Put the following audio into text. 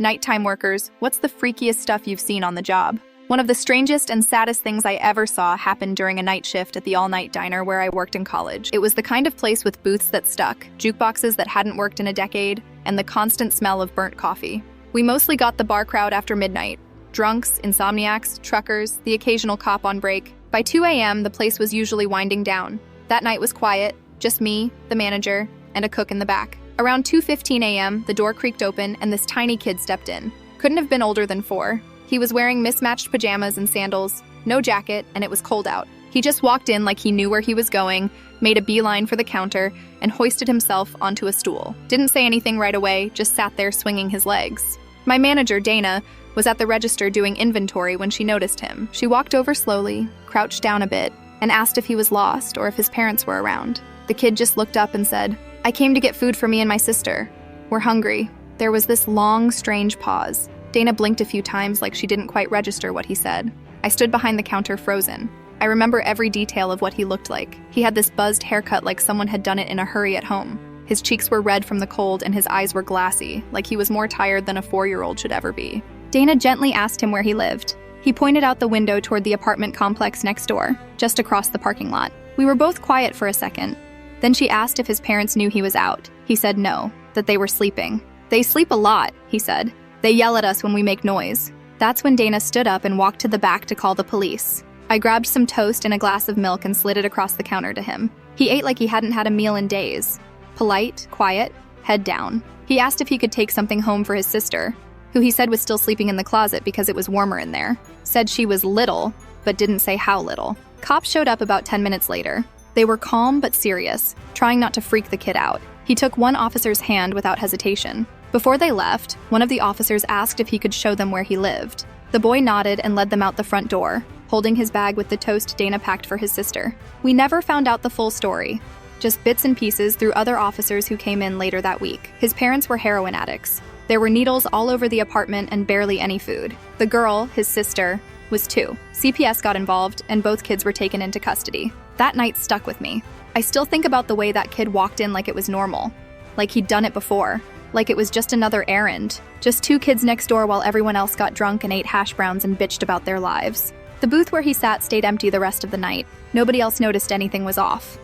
Nighttime workers, what's the freakiest stuff you've seen on the job? One of the strangest and saddest things I ever saw happened during a night shift at the all-night diner where I worked in college. It was the kind of place with booths that stuck, jukeboxes that hadn't worked in a decade, and the constant smell of burnt coffee. We mostly got the bar crowd after midnight. Drunks, insomniacs, truckers, the occasional cop on break. By 2 a.m., the place was usually winding down. That night was quiet, just me, the manager, and a cook in the back. Around 2:15 a.m., the door creaked open and this tiny kid stepped in. Couldn't have been older than 4. He was wearing mismatched pajamas and sandals, no jacket, and it was cold out. He just walked in like he knew where he was going, made a beeline for the counter, and hoisted himself onto a stool. Didn't say anything right away, just sat there swinging his legs. My manager, Dana, was at the register doing inventory when she noticed him. She walked over slowly, crouched down a bit, and asked if he was lost or if his parents were around. The kid just looked up and said, "I came to get food for me and my sister. We're hungry." There was this long, strange pause. Dana blinked a few times like she didn't quite register what he said. I stood behind the counter frozen. I remember every detail of what he looked like. He had this buzzed haircut like someone had done it in a hurry at home. His cheeks were red from the cold and his eyes were glassy, like he was more tired than a 4-year-old should ever be. Dana gently asked him where he lived. He pointed out the window toward the apartment complex next door, just across the parking lot. We were both quiet for a second. Then she asked if his parents knew he was out. He said no, that they were sleeping. "They sleep a lot," he said. "They yell at us when we make noise." That's when Dana stood up and walked to the back to call the police. I grabbed some toast and a glass of milk and slid it across the counter to him. He ate like he hadn't had a meal in days. Polite, quiet, head down. He asked if he could take something home for his sister, who he said was still sleeping in the closet because it was warmer in there. Said she was little, but didn't say how little. Cops showed up about 10 minutes later. They were calm but serious, trying not to freak the kid out. He took one officer's hand without hesitation. Before they left, one of the officers asked if he could show them where he lived. The boy nodded and led them out the front door, holding his bag with the toast Dana packed for his sister. We never found out the full story, just bits and pieces through other officers who came in later that week. His parents were heroin addicts. There were needles all over the apartment and barely any food. The girl, his sister, was 2. CPS got involved and both kids were taken into custody. That night stuck with me. I still think about the way that kid walked in like it was normal, like he'd done it before, like it was just another errand. Just 2 kids next door while everyone else got drunk and ate hash browns and bitched about their lives. The booth where he sat stayed empty the rest of the night. Nobody else noticed anything was off.